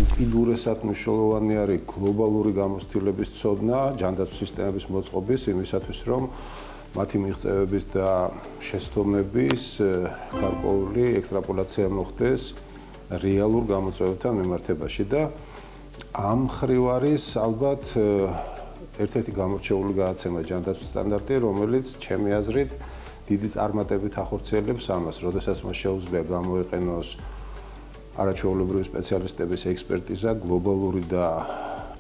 უკიდურესად მნიშვნელოვანი არის გლობალური გამოცდილების ცოდნა, ჯანდაცვის სისტემების მოწყობის იმისათვის, რომ მათი მიღწევების და შესწავლების გარკვეული ექსტრაპოლაცია მოხდეს რეალურ გამოწვევებთან მიმართებაში და ამ მხრივ არის ალბათ ერთ-ერთი გამორჩეული გადაცემა ჯანდაცვის სტანდარტი, რომელიც ჩემი აზრით დიდი წარმატებით ახორციელებს ამას, როდესაც მას შეუძლია გამოიყენოს არაჩვეულებრივი სპეციალისტების ექსპერტიზა, გლობალური და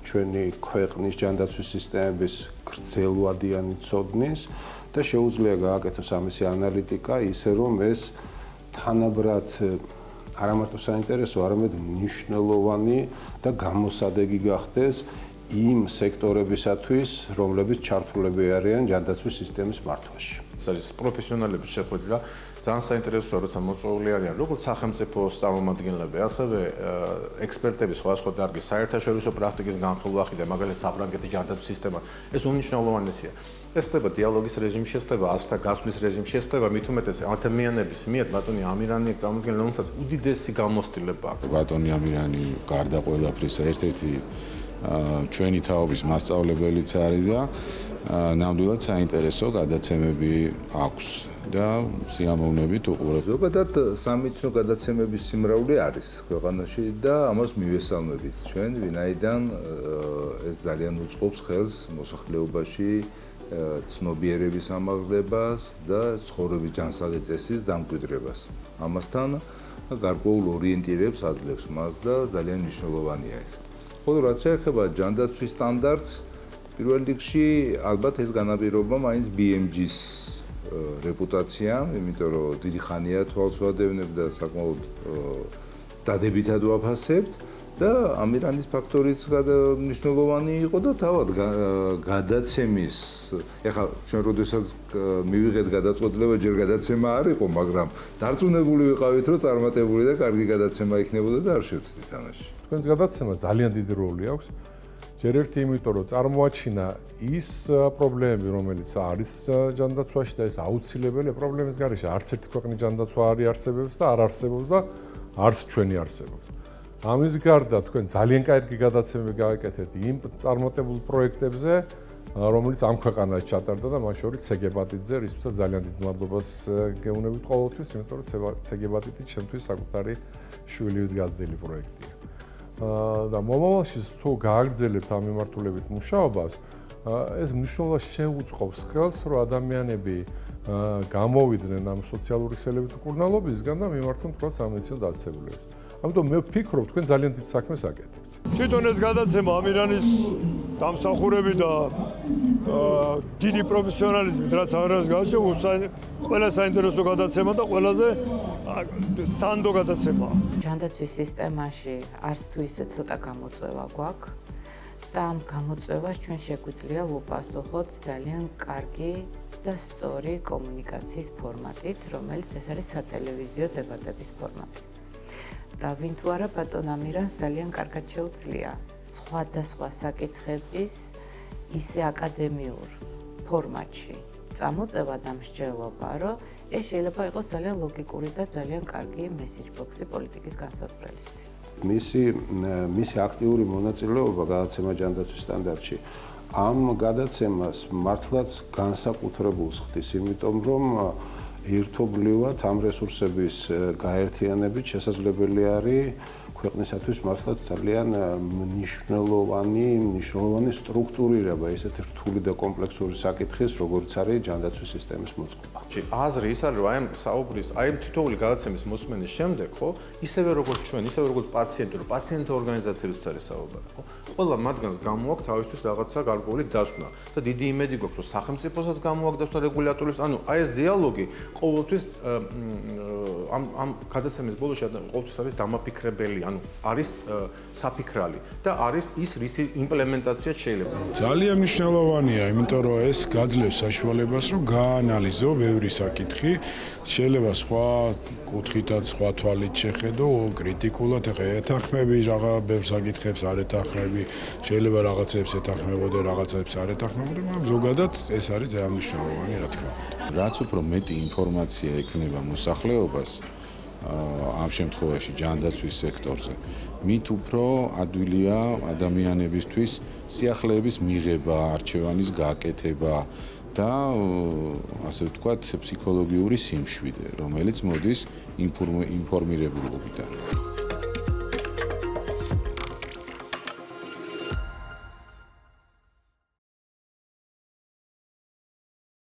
ჩვენი ქვეყნის ჯანდაცვის სისტემების გრძელვადიანი ცოდნის და შეუძლია გააკეთოს ამისი ანალიტიკა ისე, რომ ეს თანაბრად არა მარტო საინტერესო, არამედ მნიშვნელოვანი და გამოსადეგი გახდეს იმ სექტორებისათვის, რომლებიც ჩართულები არიან ჯანდაცვის სისტემის მართვაში. ეს პროფესიონალების შეხვედრა ძალიან საინტერესოა, როცა მოწვეული არიან როგორც სახელმწიფოს წარმომადგენლები, ასევე ექსპერტები სხვადასხვა დარგის საერთაშორისო პრაქტიკის განხილვაში და მაგალითად საფრანგეთის ჯანდაცვის სისტემა, ეს უნიშნელოვანესია. ეს ხდება დიალოგის რეჟიმში, ხდება ასთა გასვლის რეჟიმში, ხდება მით უმეტეს ადამიანების მიერ ბატონი ამირანი წარმოადგენს რომელსაც უდიდესი გამოცდილება აქვს. ბატონი ამირანი გარდა ყველაფრისა ერთ-ერთი ჩვენი თაობის მასწავლებელიც არის და ნამდვილად საინტერესო გადაცემები აქვს და სიამოვნებით უყურებ. ზოგადად სამეცნიერო გადაცემების სიმრავლე არის ქვეყანაში და ამას მივესალმებით ჩვენ, ვინაიდან ეს ძალიან უწყობს ხელს მოსახლეობაში ცნობიერების ამაღლებას და ცხოვრების ჯანსაღი წესის დამკვიდრებას. ამასთან გარკვეულ ორიენტირებს აძლევს მას და ძალიან მნიშვნელოვანია ეს. ხოლო რაც შეეხება ჯანდაცვის სტანდარტს, პირველ რიგში ალბათ ეს განაპირობა მაინც BMG-ს რეპუტაციამ, იმიტომ რომ დიდი ხანია თვალს ვადევნებ და საკმაოდ დადებითად ვაფასებთ და ამირანის ფაქტორიც მნიშვნელოვანი იყო და თავად გადაცემის, ეხლა ჩვენ როდესაც მივიღეთ გადაწყვეტილება, ჯერ გადაცემა არ იყო, მაგრამ დარწმუნებული ვიყავით, რომ წარმატებული და კარგი გადაცემა იქნებოდა და არ შევცდით თამაში. თქვენს გადაცემას ძალიან დიდი როლი აქვს. ჯერ ერთი იმიტომ, რომ წარმოაჩინა ის პრობლემები, რომელიც არის ჯანდაცვაში და ეს აუცილებელი პრობლემის გარეშე არც ერთი ქვეყნის ჯანდაცვა არ არსებობს და არ არსებობს და არც ჩვენი არსებობს. ამის გარდა თქვენ ძალიან კარგი გადაცემები გააკეთეთ იმ წარმატებულ პროექტებზე, რომელიც ამ ქვეყანაში ჩატარდა და მათ შორის ცეგებატიძე, რისთვისაც ძალიან დიდ მადლობას გეუბნებით ყოველთვის, იმიტომ რომ ცეგებატიძე ჩემთვის საკუთარი შვილივით გაზრდილი პროექტია. და მომავალში თუ გააგრძელებთ ამ მიმართულებით მუშაობას, ეს მნიშვნელოვნად შეუწყობს ხელს, რომ ადამიანები გამოვიდნენ ამ სოციალური ქსელებით მკურნალობისგან და მიმართონ თქვა სამედიცინო დაწესებულებას. ამიტომ მე ვფიქრობ, თქვენ ძალიან დიდ საქმეს აკეთებთ. თვითონ ეს გადაცემა ამირანის დამსახურები და დიდი პროფესიონალიზმით, რაც ამირანს გააჩნია, ყველა საინტერესო გადაცემა და ყველაზე სანდო გადაცემაა. ჯანდაცვის სისტემაში არც თუ ისე ცოტა გამოწვევა გვაქვს და ამ გამოწვევას ჩვენ შეგვიძლია ვუპასუხოთ ძალიან კარგი და სწორი კომუნიკაციის ფორმატით, რომელიც ეს არის სატელევიზიო დებატების ფორმატი. და ვინ თუ არა ბატონ ამირანს ძალიან კარგად შეუძლია სხვადასხვა საკითხების ისე აკადემიურ ფორმატში წამოწევა და მსჯელობა, რომ ეს შეიძლება იყოს ძალიან ლოგიკური და ძალიან კარგი მესეჯ ბოქსი პოლიტიკის განსაზღვრელისთვის. მისი აქტიური მონაწილეობა გადაცემა ჯანდაცვის სტანდარტში ამ გადაცემას მართლაც განსაკუთრებულს ხდის, იმიტომ რომ ერთობლივად ამ რესურსების გაერთიანებით შესაძლებელი არის ქვეყნისათვის მართლაც ძალიან მნიშვნელოვანი სტრუქტურირება ესეთი რთული და კომპლექსური საკითხის, როგორც არის ჯანდაცვის სისტემის მოწყობა. აზრი ის არის, რომ აი ამ საუბრის, აი ამ თითოეული გადაცემის მოსმენის შემდეგ, ხო, ისევე როგორც ჩვენ, ისევე როგორც პაციენტთა ორგანიზაციებიც არის საუბარი, ხო? ყველა მათგანს გამოაქვს თავისთვის რაღაცა გარკვეული დასვნა და დიდი იმედი გვაქვს, რომ სახელმწიფოსაც გამოაქვს დასვნა რეგულატორებს, ანუ აი ეს დიალოგი ყოველთვის ამ გადაცემის ბოლოში ყოველთვის არის დამაფიქრებელი, ანუ არის საფიქრალი და არის ის რისი იმპლემენტაცია შეიძლება. ძალიან მნიშვნელოვანია, იმიტომ რომ ეს გაძლევს საშუალებას, რომ გაანალიზო ბევრი საკითხი, შეიძლება სხვა კუთხითაც, სხვა თვალით შეხედო, კრიტიკულად ეთანხმები რაღა ბევრ საკითხებს არ ეთანხმები, შეიძლება რაღაცებს ეთანხმებოდე, რაღაცებს არ ეთანხმებოდე, მაგრამ ზოგადად ეს არის ძალიან მნიშვნელოვანი, რა თქმა უნდა. რაც უფრო მეტი ინფორმაცია ექნება მოსახლეობას, ამ შემთხვევაში ჯანდაცვის სექტორზე, მით უფრო ადვილია ადამიანებისთვის სიახლეების მიღება, არჩევანის გაკეთება და ასე ვთქვათ, ფსიქოლოგიური სიმშვიდე, რომელიც მოდის ინფორმირებულობიდან.